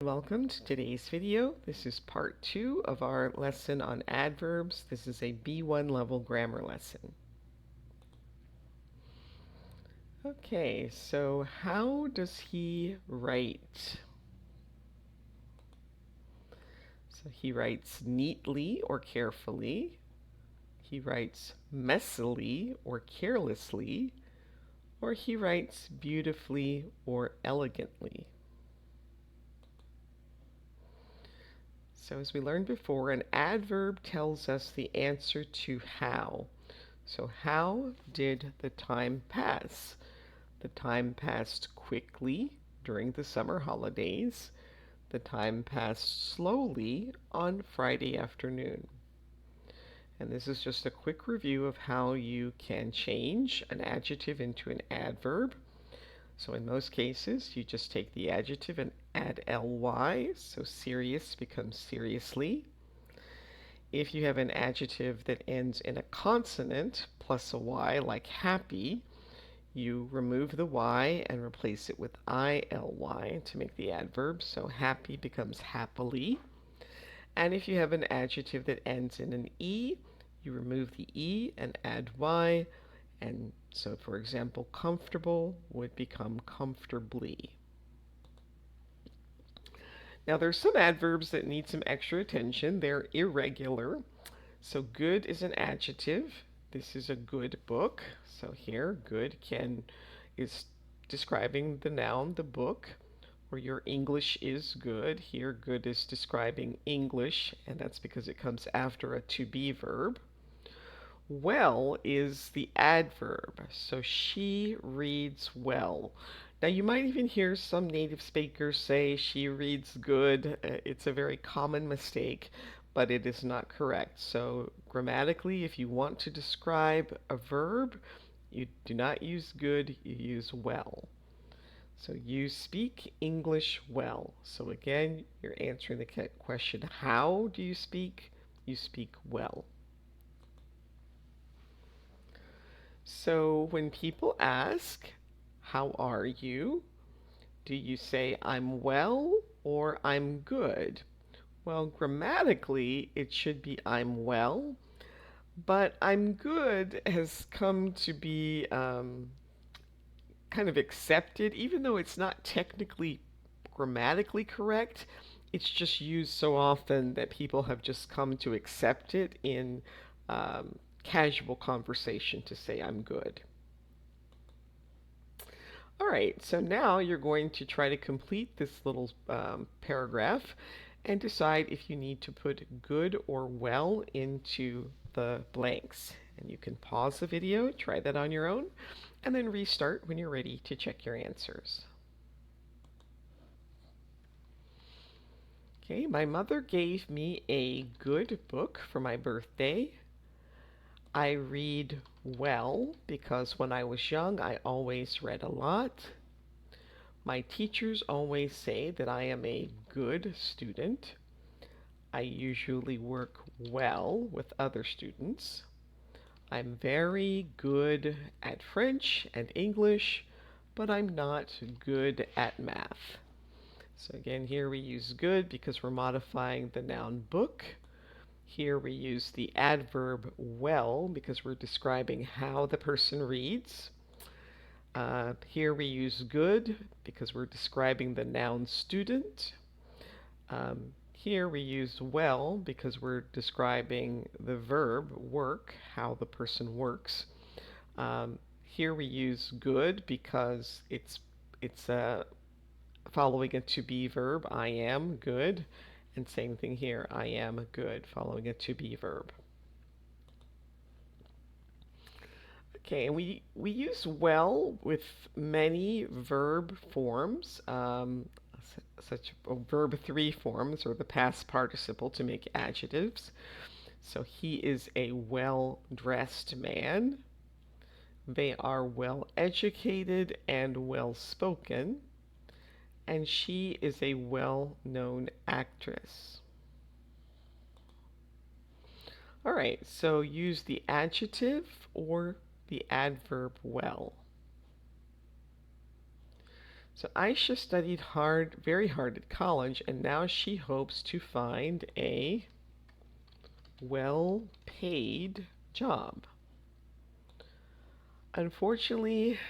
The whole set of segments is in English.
Welcome to today's video. This is part 2 of our lesson on adverbs. This is a B1 level grammar lesson. Okay, so how does he write? So he writes neatly or carefully. He writes messily or carelessly. Or he writes beautifully or elegantly. So as we learned before, an adverb tells us the answer to how. So how did the time pass? The time passed quickly during the summer holidays. The time passed slowly on Friday afternoon. And this is just a quick review of how you can change an adjective into an adverb. So in most cases, you just take the adjective and add ly, so serious becomes seriously. If you have an adjective that ends in a consonant plus a y, like happy, you remove the y and replace it with ily to make the adverb, so happy becomes happily. And if you have an adjective that ends in an e, you remove the e and add y, and so for example, comfortable would become comfortably. Now there's some adverbs that need some extra attention. They're irregular. So good is an adjective. This is a good book. So here, good is describing the noun, the book. Or your English is good. Here, good is describing English, and that's because it comes after a to be verb. Well is the adverb. So she reads well. Now you might even hear some native speakers say she reads good. It's a very common mistake, but it is not correct. So grammatically, if you want to describe a verb, you do not use good, you use well. So you speak English well. So again, you're answering the question, how do you speak? You speak well. So when people ask, how are you? Do you say I'm well or I'm good? Well, grammatically, it should be I'm well, but I'm good has come to be kind of accepted, even though it's not technically grammatically correct. It's just used so often that people have just come to accept it in casual conversation to say I'm good. All right, so now you're going to try to complete this little paragraph and decide if you need to put good or well into the blanks. And you can pause the video, try that on your own, and then restart when you're ready to check your answers. Okay, my mother gave me a good book for my birthday. I read well because when I was young, I always read a lot. My teachers always say that I am a good student. I usually work well with other students. I'm very good at French and English, but I'm not good at math. So again, here we use good because we're modifying the noun book. Here we use the adverb well because we're describing how the person reads. Here we use good because we're describing the noun student. Here we use well because we're describing the verb work, how the person works. Here we use good because it's following a to be verb, I am good. And same thing here, I am good, following a to be verb. Okay, and we use well with many verb forms, such verb 3 forms, or the past participle to make adjectives. So he is a well-dressed man. They are well-educated and well-spoken. And she is a well-known actress. All right, so use the adjective or the adverb well. So Aisha studied hard, very hard at college, and now she hopes to find a well-paid job. Unfortunately,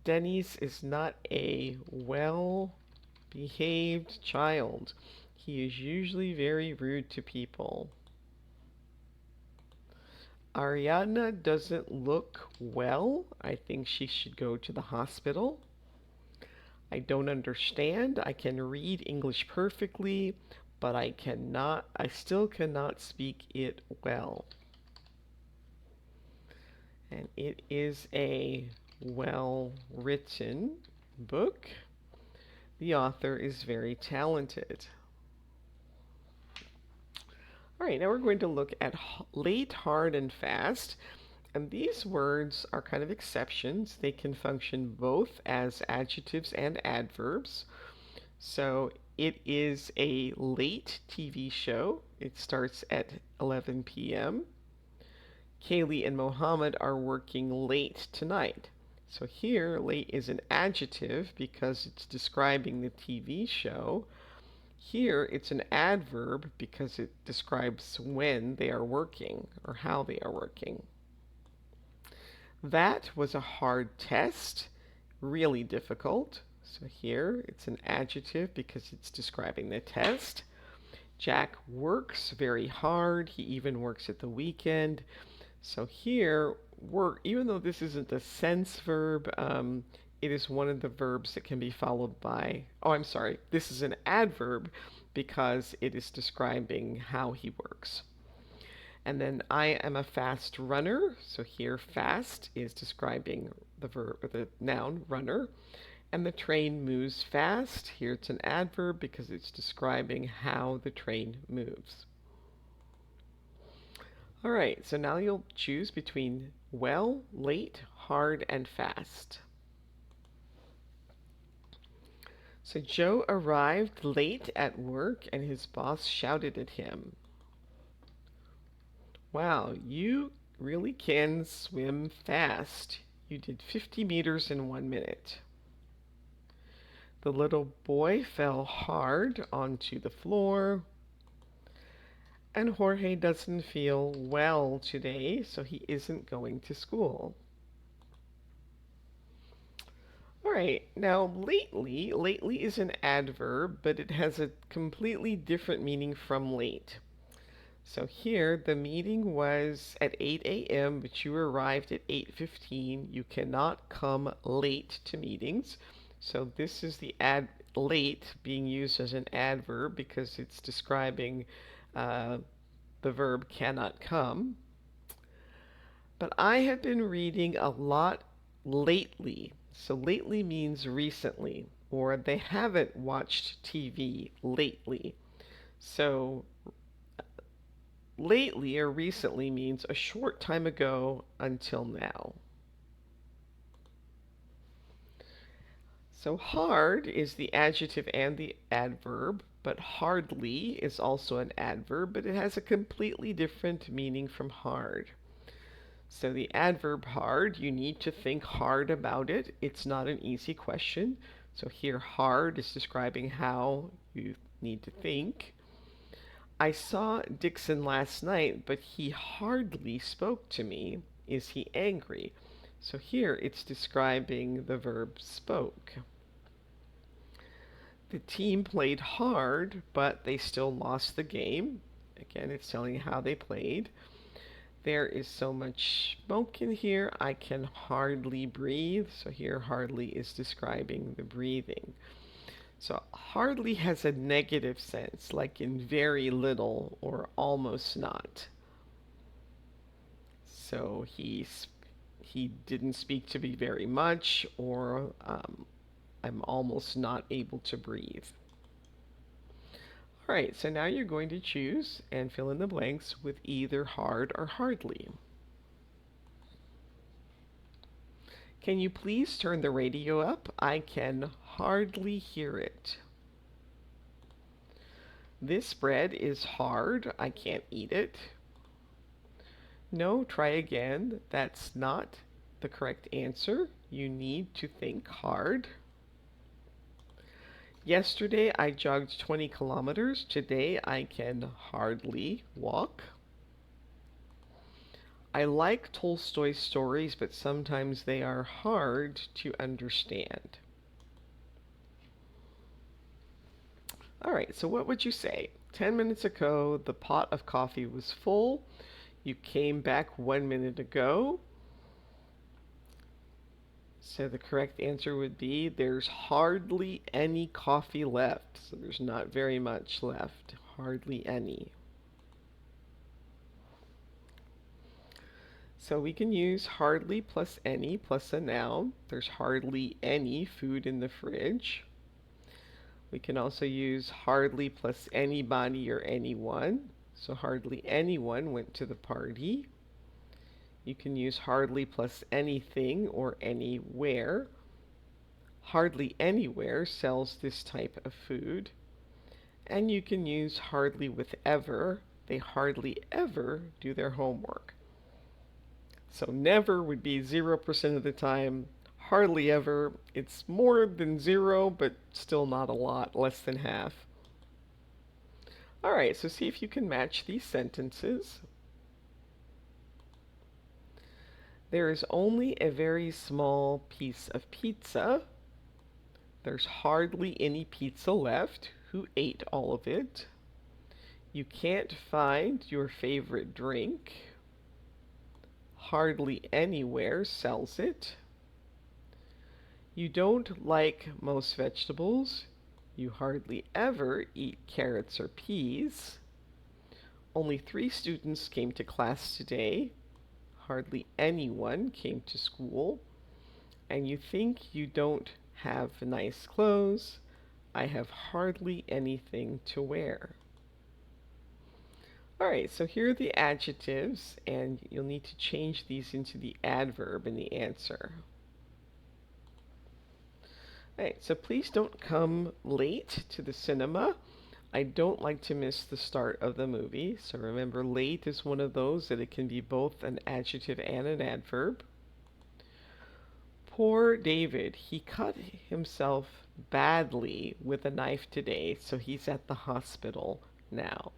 Dennis is not a well-behaved child. He is usually very rude to people. Ariadna doesn't look well. I think she should go to the hospital. I don't understand. I can read English perfectly, but I still cannot speak it well. And it is a well-written book. The author is very talented. All right, now we're going to look at late, hard, and fast. And these words are kind of exceptions. They can function both as adjectives and adverbs. So it is a late TV show. It starts at 11 p.m. Kaylee and Mohammed are working late tonight. So here, late is an adjective because it's describing the TV show. Here, it's an adverb because it describes when they are working or how they are working. That was a hard test, really difficult. So here, it's an adjective because it's describing the test. Jack works very hard. He even works at the weekend. So here, work, even though this isn't a sense verb, it is one of the verbs that can be followed by, oh, I'm sorry, this is an adverb because it is describing how he works. And then I am a fast runner. So here, fast is describing the verb, or the noun, runner. And the train moves fast. Here it's an adverb because it's describing how the train moves. All right, so now you'll choose between well, late, hard, and fast. So Joe arrived late at work and his boss shouted at him. Wow, you really can swim fast. You did 50 meters in 1 minute. The little boy fell hard onto the floor. And Jorge doesn't feel well today, so he isn't going to school. All right, now lately is an adverb, but it has a completely different meaning from late. So here, the meeting was at 8 a.m., but you arrived at 8:15. You cannot come late to meetings. So this is the late being used as an adverb because it's describing the verb cannot come. But I have been reading a lot lately. So lately means recently, or they haven't watched TV lately. So lately or recently means a short time ago until now. So hard is the adjective and the adverb, but hardly is also an adverb, but it has a completely different meaning from hard. So the adverb hard, you need to think hard about it. It's not an easy question. So here hard is describing how you need to think. I saw Dixon last night, but he hardly spoke to me. Is he angry? So here it's describing the verb spoke. The team played hard, but they still lost the game. Again, it's telling you how they played. There is so much smoke in here, I can hardly breathe. So here, hardly is describing the breathing. So hardly has a negative sense, like in very little or almost not. So he didn't speak to me very much, or I'm almost not able to breathe. All right, so now you're going to choose and fill in the blanks with either hard or hardly. Can you please turn the radio up? I can hardly hear it. This bread is hard. I can't eat it. No, try again. That's not the correct answer. You need to think hard. Yesterday I jogged 20 kilometers. Today I can hardly walk. I like Tolstoy's stories, but sometimes they are hard to understand. All right, so what would you say? 10 minutes ago, the pot of coffee was full. You came back 1 minute ago. So the correct answer would be there's hardly any coffee left. So there's not very much left. Hardly any. So we can use hardly plus any plus a noun. There's hardly any food in the fridge. We can also use hardly plus anybody or anyone. So hardly anyone went to the party. You can use hardly plus anything or anywhere. Hardly anywhere sells this type of food. And you can use hardly with ever. They hardly ever do their homework. So never would be 0% of the time. Hardly ever, it's more than 0, but still not a lot, less than half. All right, so see if you can match these sentences. There is only a very small piece of pizza. There's hardly any pizza left. Who ate all of it? You can't find your favorite drink. Hardly anywhere sells it. You don't like most vegetables. You hardly ever eat carrots or peas. Only 3 students came to class today. Hardly anyone came to school. And you think you don't have nice clothes. I have hardly anything to wear. Alright, so here are the adjectives, and you'll need to change these into the adverb in the answer. Alright, so please don't come late to the cinema. I don't like to miss the start of the movie. So remember, late is one of those that it can be both an adjective and an adverb. Poor David, he cut himself badly with a knife today, so he's at the hospital now.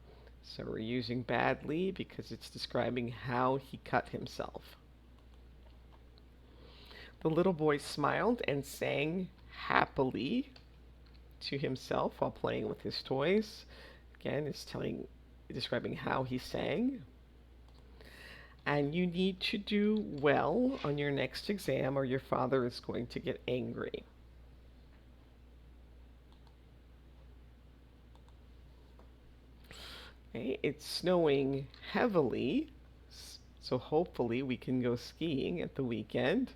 So we're using badly because it's describing how he cut himself. The little boy smiled and sang happily to himself while playing with his toys. Again, it's describing how he sang. And you need to do well on your next exam or your father is going to get angry. Okay, it's snowing heavily, so hopefully we can go skiing at the weekend.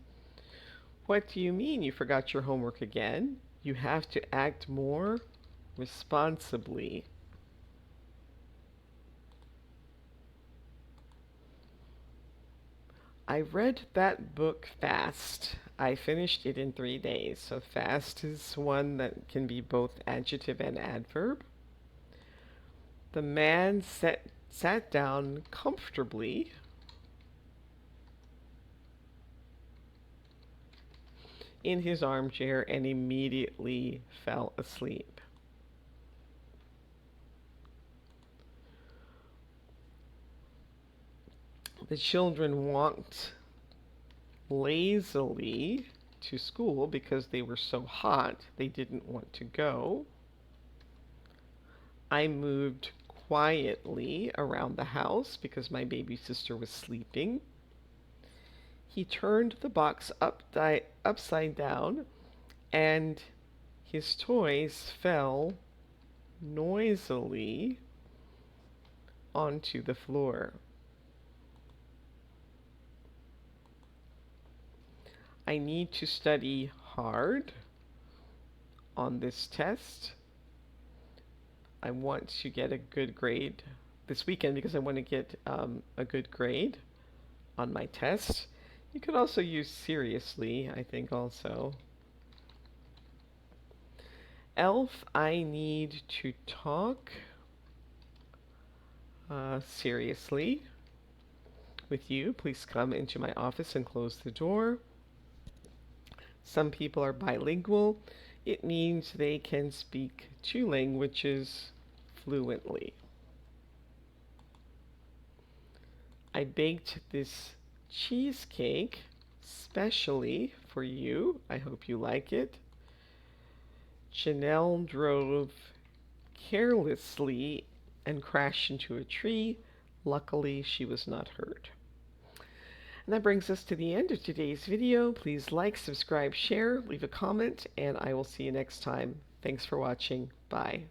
What do you mean you forgot your homework again? You have to act more responsibly. I read that book fast. I finished it in 3 days. So fast is one that can be both adjective and adverb. The man sat down comfortably in his armchair and immediately fell asleep. The children walked lazily to school because they were so hot they didn't want to go. I moved quietly around the house because my baby sister was sleeping. He turned the box upside down and his toys fell noisily onto the floor. I need to study hard on this test. I want to get a good grade this weekend because I want to get a good grade on my test. You could also use seriously, I think also. Elf, I need to talk seriously with you. Please come into my office and close the door. Some people are bilingual. it means they can speak 2 languages fluently. I baked this cheesecake specially for you. I hope you like it. Janelle drove carelessly and crashed into a tree. Luckily, she was not hurt. And that brings us to the end of today's video. Please like, subscribe, share, leave a comment, and I will see you next time. Thanks for watching. Bye.